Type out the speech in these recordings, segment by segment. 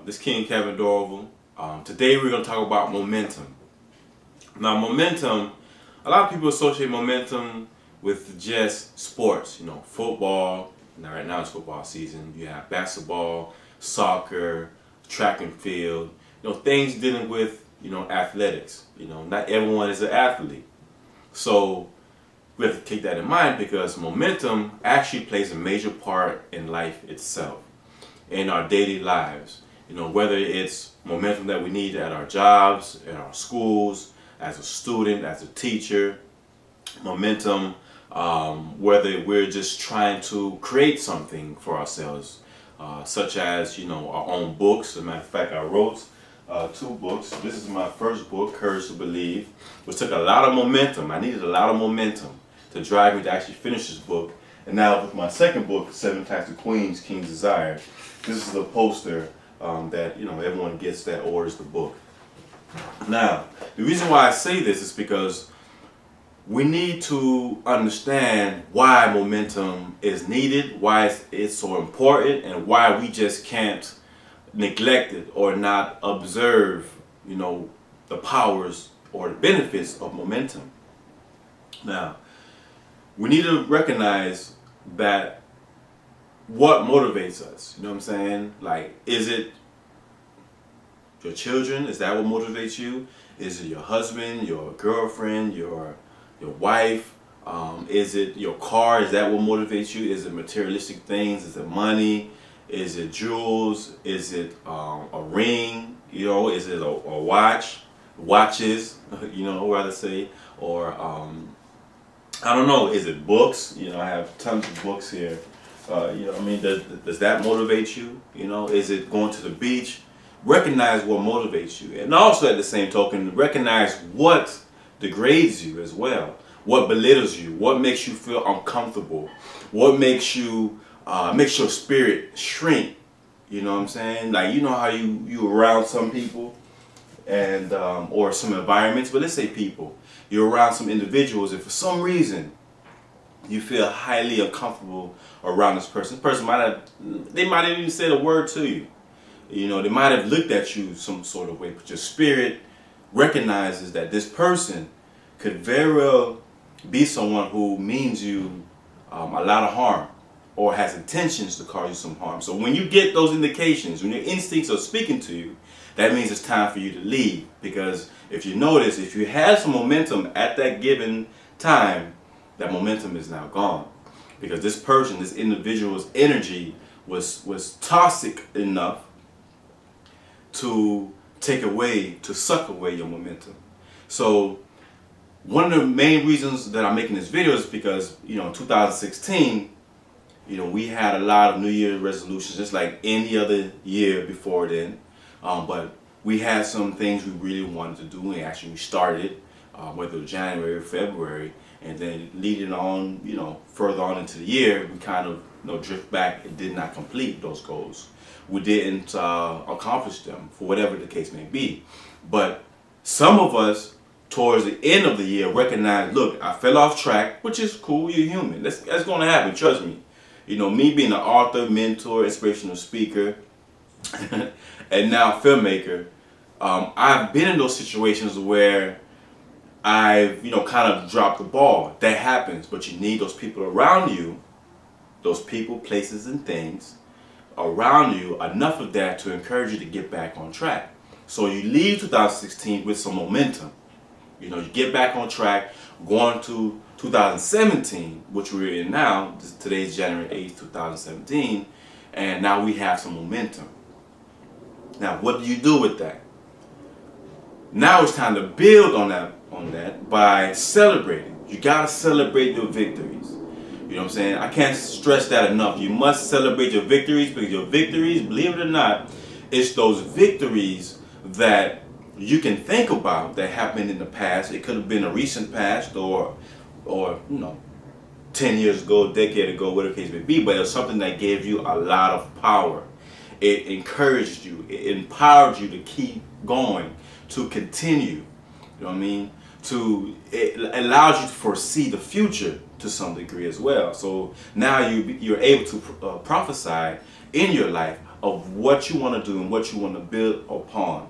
This King Kevin Dorval. Today we're going to talk about momentum. Now, momentum, a lot of people associate momentum with just sports, football. Now, right now it's football season. You have basketball, soccer, track and field, things dealing with, athletics. Not everyone is an athlete. So we have to keep that in mind because momentum actually plays a major part in life itself, in our daily lives. Whether it's momentum that we need at our jobs, in our schools, as a student, as a teacher, momentum, whether we're just trying to create something for ourselves, such as, our own books. As a matter of fact, I wrote 2 books. This is my first book, Courage to Believe, which took a lot of momentum. I needed a lot of momentum to drive me to actually finish this book. And now with my second book, 7 Types of Queens, King's Desire, this is the poster that everyone gets that orders the book. Now, the reason why I say this is because we need to understand why momentum is needed, why it's so important, and why we just can't neglect it or not observe, the powers or the benefits of momentum. Now, we need to recognize that what motivates us, you know what I'm saying? Like, is it your children? Is that what motivates you? Is it your husband, your girlfriend, your wife? Is it your car? Is that what motivates you? Is it materialistic things? Is it money? Is it jewels? Is it a ring? Is it a watch? Watches, rather say, or I don't know. Is it books? I have tons of books here. Does that motivate you? Is it going to the beach? Recognize what motivates you, and also at the same token, recognize what degrades you as well. What belittles you? What makes you feel uncomfortable? What makes you makes your spirit shrink? You know what I'm saying? Like, how you around some people and or some environments, but let's say people. You're around some individuals, and for some reason you feel highly uncomfortable around this person. This person might have even said a word to you. They might have looked at you some sort of way, but your spirit recognizes that this person could very well be someone who means you a lot of harm or has intentions to cause you some harm. So when you get those indications, when your instincts are speaking to you, that means it's time for you to leave. Because if you notice, if you had some momentum at that given time, that momentum is now gone. Because this person, this individual's energy was toxic enough to suck away your momentum. So one of the main reasons that I'm making this video is because, in 2016, we had a lot of New Year's resolutions, just like any other year before then. But we had some things we really wanted to do, and actually we started it, whether it was January or February, and then leading on, further on into the year, we kind of, drift back and did not complete those goals. We didn't accomplish them, for whatever the case may be. But some of us, towards the end of the year, recognize, look, I fell off track, which is cool, you're human. That's going to happen, trust me. Me being an author, mentor, inspirational speaker, and now filmmaker, I've been in those situations where I've, kind of dropped the ball. That happens, but you need those people around you, those people, places, and things around you, enough of that to encourage you to get back on track. So you leave 2016 with some momentum. You get back on track, going to 2017, which we're in now. Today's January 8th, 2017, and now we have some momentum. Now, what do you do with that? Now it's time to build on that by celebrating. You gotta celebrate your victories. You know what I'm saying? I can't stress that enough. You must celebrate your victories, because your victories, believe it or not, it's those victories that you can think about that happened in the past. It could have been a recent past or 10 years ago, a decade ago, whatever the case may be, but it was something that gave you a lot of power. It encouraged you, it empowered you to keep going, to continue. You know what I mean? It allows you to foresee the future to some degree as well. So now you're able to prophesy in your life of what you want to do and what you want to build upon.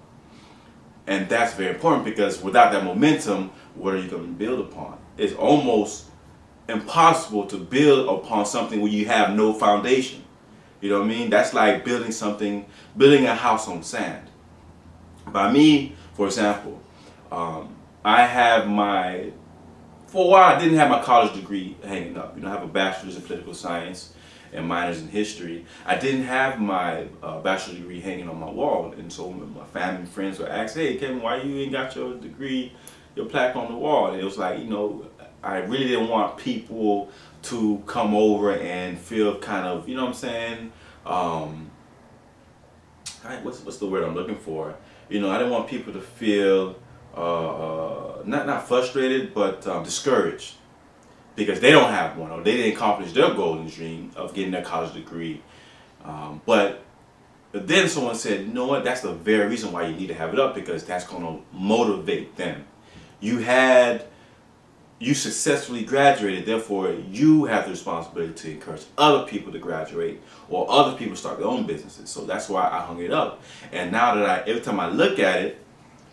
And that's very important, because without that momentum, what are you going to build upon? It's almost impossible to build upon something where you have no foundation. You know what I mean? That's like building a house on sand. By me, for example, I have for a while I didn't have my college degree hanging up. I have a bachelor's in political science and minors in history. I didn't have my bachelor's degree hanging on my wall, and so my family and friends would ask, "Hey, Kevin, why you ain't got your degree, your plaque on the wall?" And it was like, I really didn't want people to come over and feel kind of, you know what I'm saying? What's the word I'm looking for? I didn't want people to feel not frustrated, but discouraged, because they don't have one, or they didn't accomplish their golden dream of getting their college degree. But then someone said, "You know what? That's the very reason why you need to have it up, because that's going to motivate them. You successfully graduated, therefore you have the responsibility to encourage other people to graduate, or other people start their own businesses." So that's why I hung it up. And now that every time I look at it,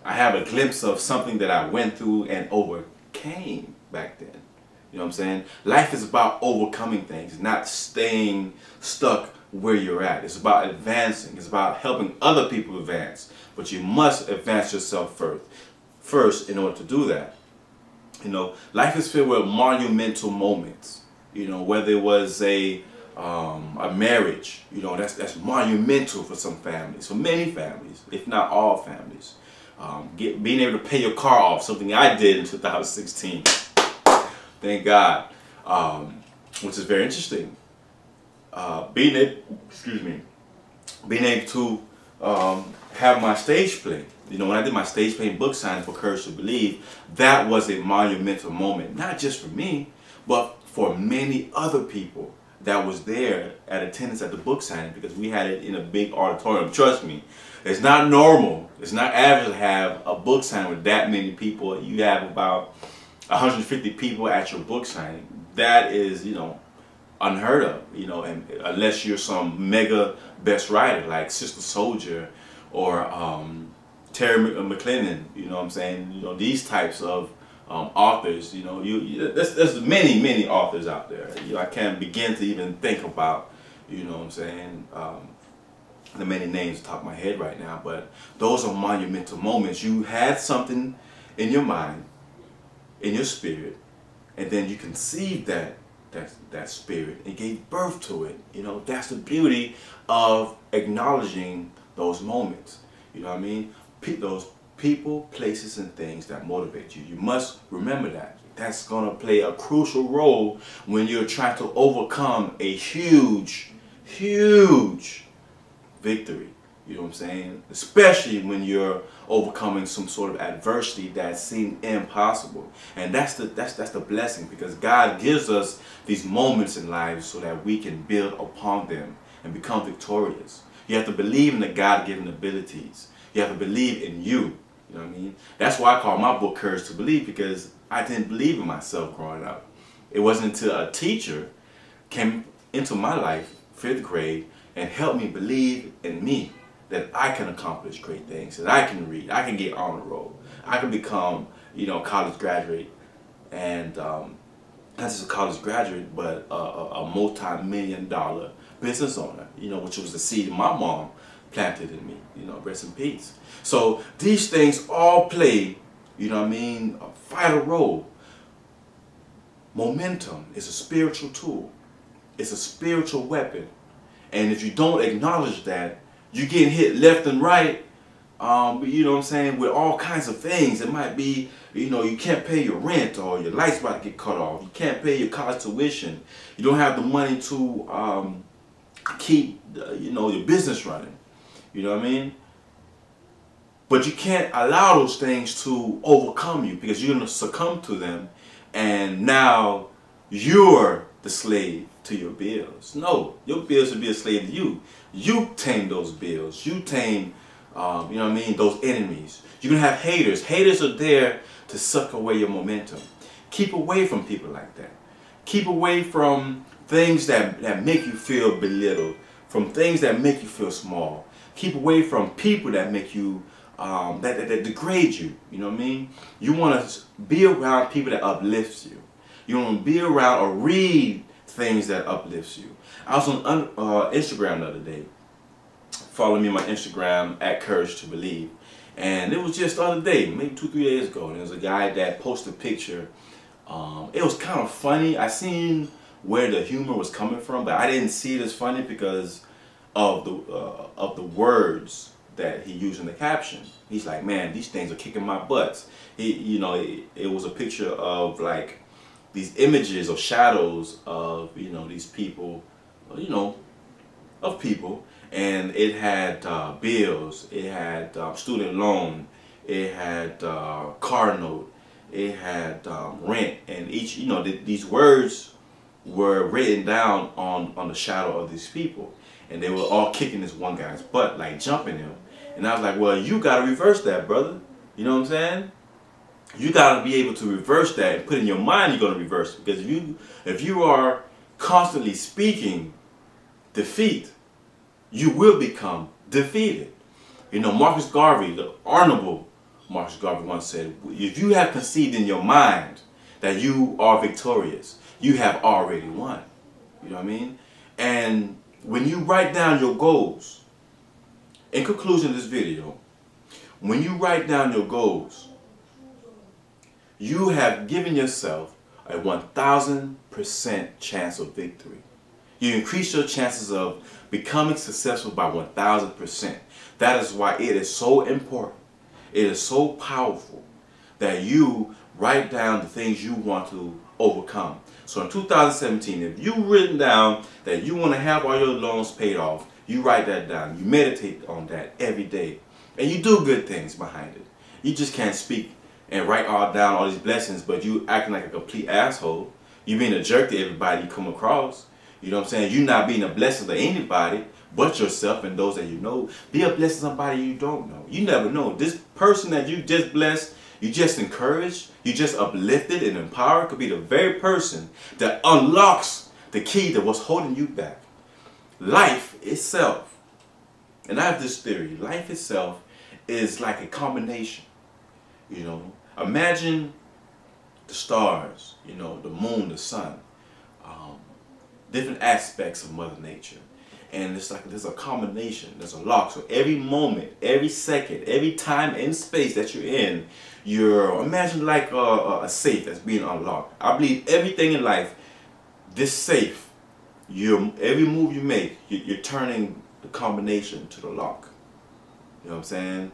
I have a glimpse of something that I went through and overcame back then. You know what I'm saying? Life is about overcoming things, not staying stuck where you're at. It's about advancing. It's about helping other people advance. But you must advance yourself first in order to do that. Life is filled with monumental moments. Whether it was a marriage, that's monumental for some families, for many families, if not all families. Being able to pay your car off, something I did in 2016. Thank God, which is very interesting. Being able to have my stage play. When I did my stage play and book signing for Courage to Believe, that was a monumental moment, not just for me, but for many other people that was there at attendance at the book signing, because we had it in a big auditorium. Trust me, it's not normal. It's not average to have a book signing with that many people. You have about 150 people at your book signing. That is, unheard of, and unless you're some mega best writer like Sister Soldier or Terry McLennan, you know what I'm saying? These types of authors, there's many authors out there. I can't begin to even think about, you know what I'm saying, the many names on top of my head right now, but those are monumental moments. You had something in your mind, in your spirit, and then you conceived that spirit and gave birth to it. That's the beauty of acknowledging those moments. You know what I mean? Those people, places, and things that motivate you. You must remember that. That's going to play a crucial role when you're trying to overcome a huge victory. You know what I'm saying? Especially when you're overcoming some sort of adversity that seemed impossible. And that's the blessing, because God gives us these moments in life so that we can build upon them and become victorious. You have to believe in the God-given abilities. You have to believe in you. You know what I mean? That's why I call my book Courage to Believe, because I didn't believe in myself growing up. It wasn't until a teacher came into my life, 5th grade, and helped me believe in me, that I can accomplish great things, that I can read, I can get on the road, I can become, college graduate, and not just a college graduate, but a multi-million-dollar business owner, which was the seed my mom planted in me, rest in peace. So these things all play, a vital role. Momentum is a spiritual tool. It's a spiritual weapon. And if you don't acknowledge that, you get hit left and right, with all kinds of things. It might be, you can't pay your rent, or your light's about to get cut off. You can't pay your college tuition. You don't have the money to keep, your business running. You know what I mean? But you can't allow those things to overcome you, because you're going to succumb to them, and now you're the slave to your bills. No, your bills should be a slave to you. You tame those bills. You tame, those enemies. You're going to have haters. Haters are there to suck away your momentum. Keep away from people like that. Keep away from things that make you feel belittled, from things that make you feel small. Keep away from people that make you, that degrade you. You know what I mean? You want to be around people that uplifts you. You want to be around or read things that uplifts you. I was on Instagram the other day. Follow me on my Instagram at Courage to Believe. And it was just the other day, maybe 2-3 days ago, and there was a guy that posted a picture. It was kind of funny. I seen where the humor was coming from, but I didn't see it as funny because of the words that he used in the caption. He's like, man, these things are kicking my butts. It was a picture of like these images or shadows of these people, of people, and it had bills, it had student loan, it had car note, it had rent, and each these words were written down on the shadow of these people, and they were all kicking this one guy's butt, like jumping him. And I was like, well, you gotta reverse that, brother. You know what I'm saying? You gotta be able to reverse that and put in your mind you're gonna reverse it. Because if you are constantly speaking defeat, you will become defeated. Marcus Garvey, the Honorable Marcus Garvey once said, if you have conceived in your mind that you are victorious, you have already won. You know what I mean? And when you write down your goals, in conclusion of this video, when you write down your goals, you have given yourself a 1,000% chance of victory. You increase your chances of becoming successful by 1,000%. That is why it is so important. It is so powerful that you write down the things you want to overcome. So in 2017, if you've written down that you want to have all your loans paid off, you write that down. You meditate on that every day. And you do good things behind it. You just can't speak and write down all these blessings, but you acting like a complete asshole. You being a jerk to everybody you come across. You know what I'm saying? You're not being a blessing to anybody but yourself and those that you know. Be a blessing to somebody you don't know. You never know. This person that you just blessed, you just encouraged, you just uplifted and empowered could be the very person that unlocks the key to what's holding you back. Life itself, and I have this theory, life itself is like a combination. Imagine the stars, the moon, the sun, different aspects of Mother Nature. And it's like there's a combination, there's a lock. So every moment, every second, every time and space that you're in, imagine like a safe that's being unlocked. I believe everything in life, this safe, every move you make, you're turning the combination to the lock. You know what I'm saying?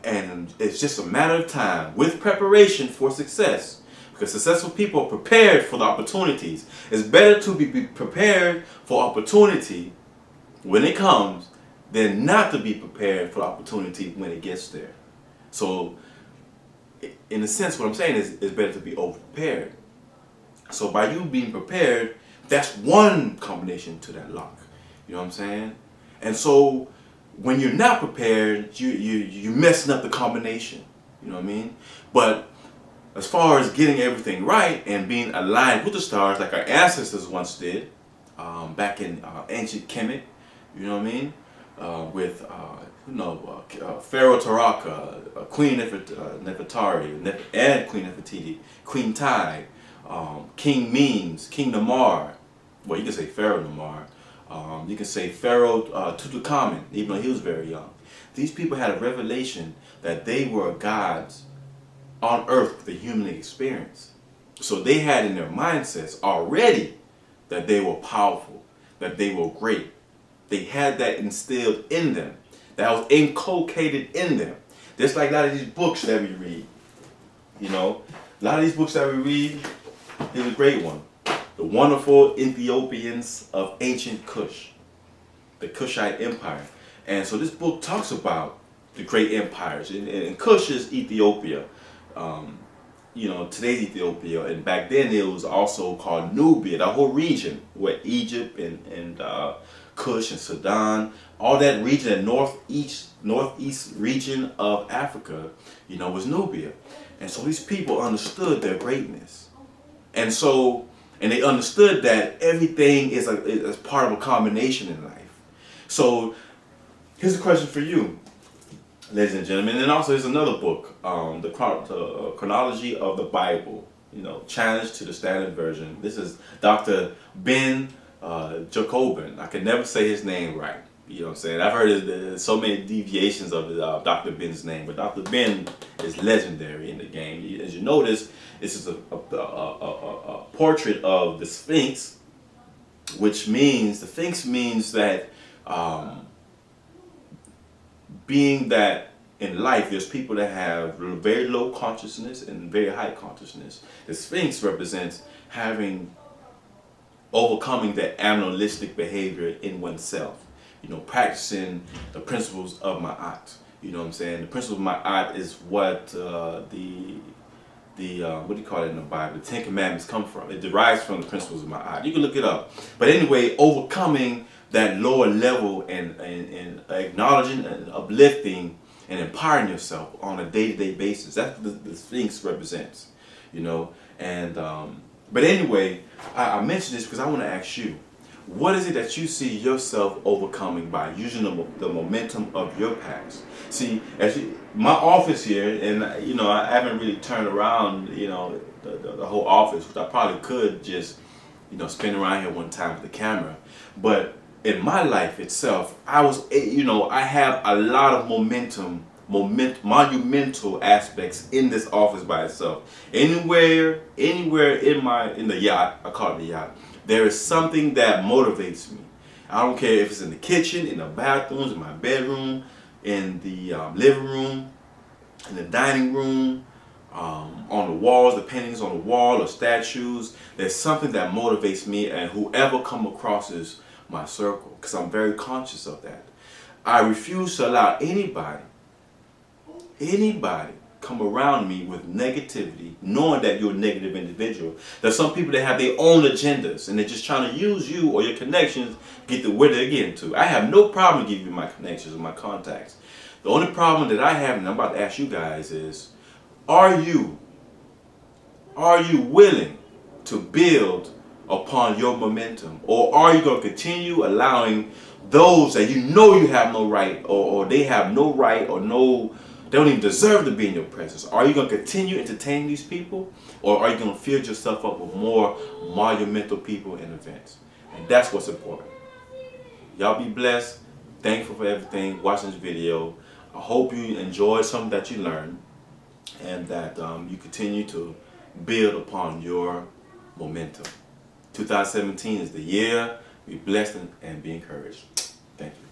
And it's just a matter of time with preparation for success. Because successful people are prepared for the opportunities. It's better to be prepared for opportunity when it comes than not to be prepared for the opportunity when it gets there. So, in a sense, what I'm saying is it's better to be over-prepared. So by you being prepared, that's one combination to that lock. You know what I'm saying? And so when you're not prepared, you're messing up the combination. You know what I mean? But as far as getting everything right and being aligned with the stars like our ancestors once did, back in ancient Kemet, you know what I mean? With Pharaoh Taraka, Queen Nefertari, and Queen Nefertiti, Queen Tai, King Menes, King Namar. Well, you can say Pharaoh Namar. You can say Pharaoh Tutankhamun, even though he was very young. These people had a revelation that they were gods on earth with a human experience. So they had in their mindsets already that they were powerful, that they were great. They had that instilled in them. That was inculcated in them. Just like a lot of these books that we read. A lot of these books that we read, here's a great one. The Wonderful Ethiopians of Ancient Kush. The Kushite Empire. And so this book talks about the great empires. And Kush is Ethiopia. Today's Ethiopia. And back then it was also called Nubia. That whole region where Egypt and Kush and Sudan, all that region, the northeast region of Africa, was Nubia. And so these people understood their greatness. And they understood that everything is part of a combination in life. So here's a question for you, ladies and gentlemen, and also here's another book, the Chronology of the Bible. Challenge to the Standard Version. This is Dr. Ben Jacobin. I can never say his name right. You know what I'm saying? I've heard there's so many deviations of Dr. Ben's name, but Dr. Ben is legendary in the game. As you notice, this is a portrait of the Sphinx, which means, the Sphinx means that being that in life, there's people that have very low consciousness and very high consciousness. The Sphinx represents overcoming that animalistic behavior in oneself. Practicing the principles of Ma'at. You know what I'm saying? The principles of Ma'at is what what do you call it in the Bible? The Ten Commandments come from. It derives from the principles of Ma'at. You can look it up. But anyway, overcoming that lower level and acknowledging and uplifting and empowering yourself on a day-to-day basis. That's what the Sphinx represents, And but anyway, I mentioned this because I want to ask you, what is it that you see yourself overcoming by using the momentum of your past? See, my office here, and I haven't really turned around, the whole office, which I probably could just, spin around here one time with the camera, but in my life itself, I have a lot of monumental aspects in this office by itself. Anywhere in the yacht, I call it the yacht, there is something that motivates me. I don't care if it's in the kitchen, in the bathrooms, in my bedroom, in the living room, in the dining room, on the walls, the paintings on the wall or statues. There's something that motivates me and whoever come across my circle, because I'm very conscious of that. I refuse to allow anybody come around me with negativity, knowing that you're a negative individual. There's some people that have their own agendas and they're just trying to use you or your connections get to where they're getting to. I have no problem giving you my connections or my contacts. The only problem that I have, and I'm about to ask you guys, is are you willing to build upon your momentum, or are you going to continue allowing those that you have no right, or they have no right, or they don't even deserve to be in your presence? Are you going to continue entertaining these people, or are you going to fill yourself up with more monumental people and events? And that's what's important. Y'all be blessed. Thankful for everything. Watching this video. I hope you enjoyed something that you learned, and that you continue to build upon your momentum. 2017 is the year. Be blessed and be encouraged. Thank you.